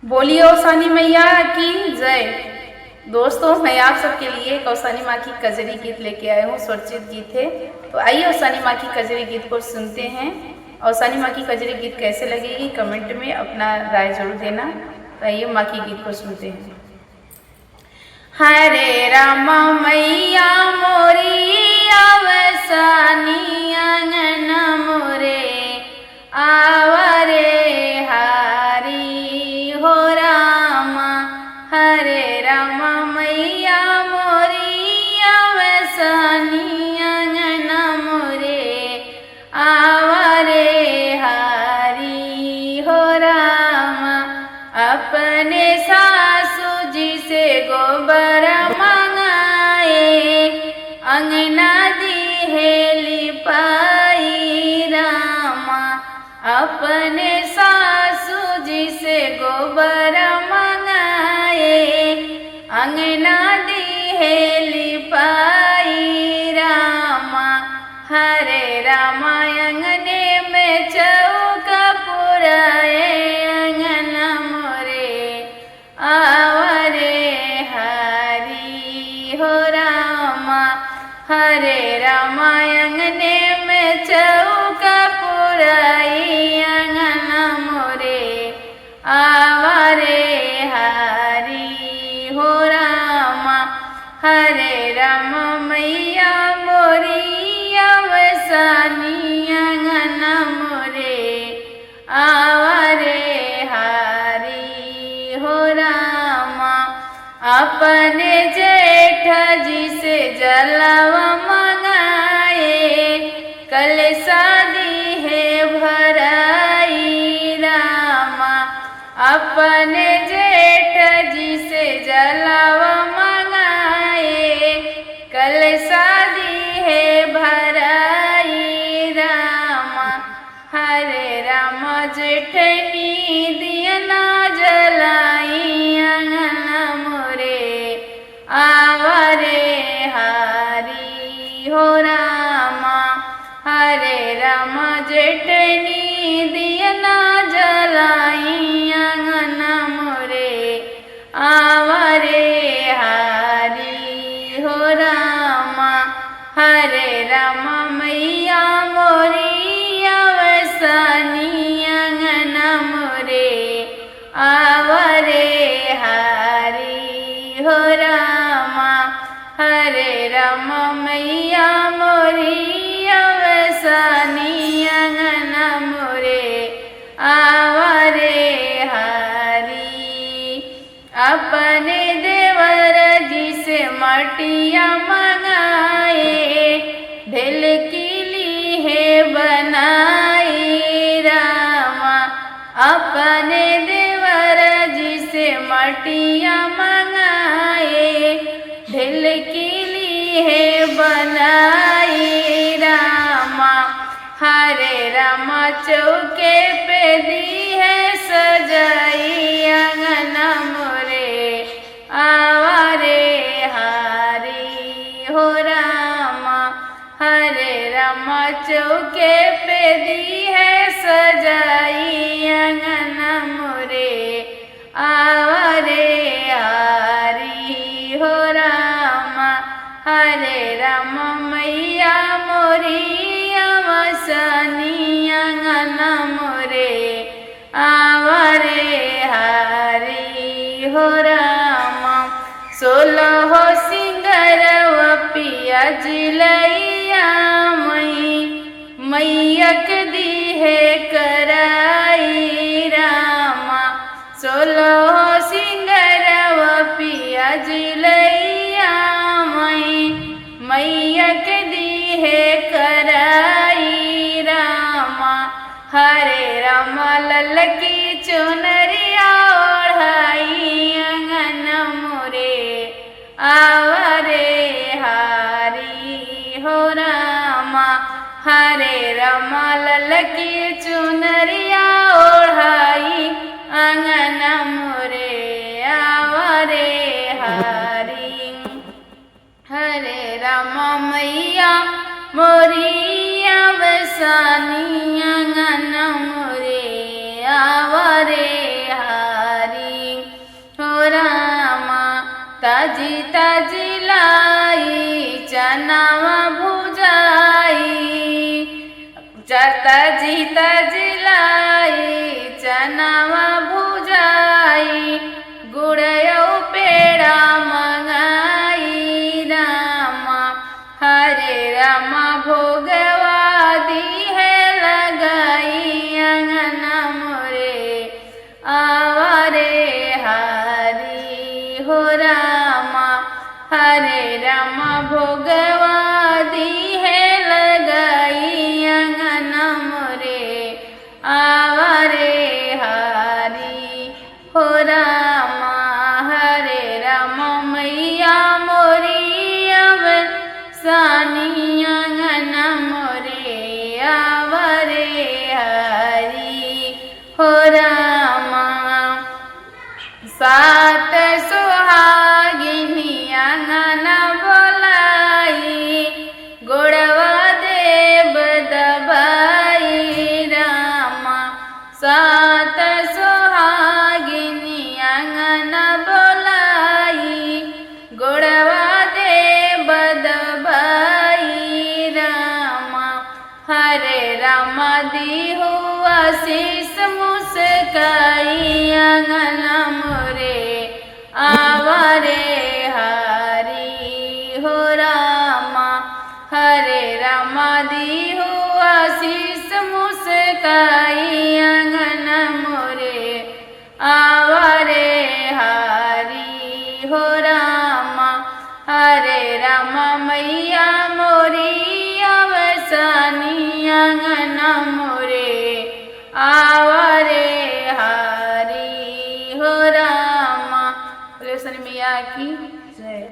बोलिए कौसानी मैया की जय। दोस्तों, मैं आप सबके लिए कौसानी माँ की कजरी गीत लेके आया हूँ। स्वरचित गीत है, तो आइए कौसानी माँ की कजरी गीत को सुनते हैं। कौसानी माँ की कजरी गीत कैसे लगेगी कमेंट में अपना राय जरूर देना। तो आइए माँ की गीत को सुनते हैं। हरे रामा मैया मोरी अवसानी अंगन मोरे आवरे हारी हो रामा। हरे रामा मैया मोरी अवसानी अंगन मोरे आवरे हारी हो रामा। अपने सासू जी से गोबर मंगाए अंगना दिहेली पाई रामा। अपने सासू जी से गोबर मंगाए अंगना दिहेली पाई रामा। हरे रामा अंगने में चौका पुराए अंगन मोरे आवरे हरी हो रामा। हरे रामा अंगने में चौका पुराई अंगन मोरे आवरे हरी हो रामा। हरे राम मैया मोरी अवसानी अंगन मोरे आवरे हरी हो रामा। अपने जेठ जी से जलवा मंगाए कल शादी है भराई रामा। अपने जेठ जी से जलवा मंगाए कल शादी है भराई रामा। हरे राम जेठनी दियना जलाई अंगन मोरे आवरे हरी हो रामा। हरे राम जेठनी दियना जलाई अंगन मोरे आवरे हरी हो रामा। हरे राम मैया मोरी अवसानी अंगन मोरे आवरे हरी हो रामा। हरे राम मैया मोरी अवसानी अंगन मोरे आवरे हरी। अपने देवर जी से मटिया मंगाए ढेल की ली है बनाई रामा। अपने देवर जी से मटिया मंगाए ढेल की ली है बनाई रामा। हरे रामा चौके पे दी है सजाई अंगन मोरे आवरे हरी हो रामा। हरे रामा चौके पे दी है सजाई अंगन मोरे आवरे हरी हो रामा। हरे राम मैया मोरी अवसानी अंगन मोरे आवरे हरी हो रामा। 16 सिंगरवा पिया जिलैया मैयक दी है कराई रामा। 16 सिंगरवा पिया जिलैया मैयक दी है कराई रामा। हरे राम ललकी चुनरिया ओढ़ाई अंगन मोरे आवरे हरी हो रामा। हरे राम ललकी चुनरिया ओढ़ाई अंगन मोरे आवरे हरी। हरे राम मैया मोरी अवसानी अंगन मोरे आवरे हरी। ताजी ताजी लाई चनावा भुजाई, ताजी ताजी लाई चनावा भुजाई, गुड़यो पेड़ा मंगाई रामा, हरे रामा भोगवा दी है लगाई अंगना मोरे, आवारे हरी हो रामा, हरे रामा भोगवा दी है लगाई अंगना मोरे, आवारे हरी हो रामा, हरे रामा मैया मोरी अब सानी अंगना मोरे, आवारे हरी हो रामा। सात सुहागिनी अंगना बोलाई, गोड़वा देव दबाई रामा, सात सुहागिनी अंगना बोलाई, गोड़वा देव दबाई रामा, हरे रामा दी हुआ शीस मुस्काई अंगना मोरे, आवारे हरी हो रामा, हरे रामा दी हुआ शीस मुस्काई अंगना मोरे, आवारे हरी हो रामा, हरे रामा मैया मोरी अवसानी अंगना मोरे, आवारे हरी हो रामा। बोले सनी मैया की जय।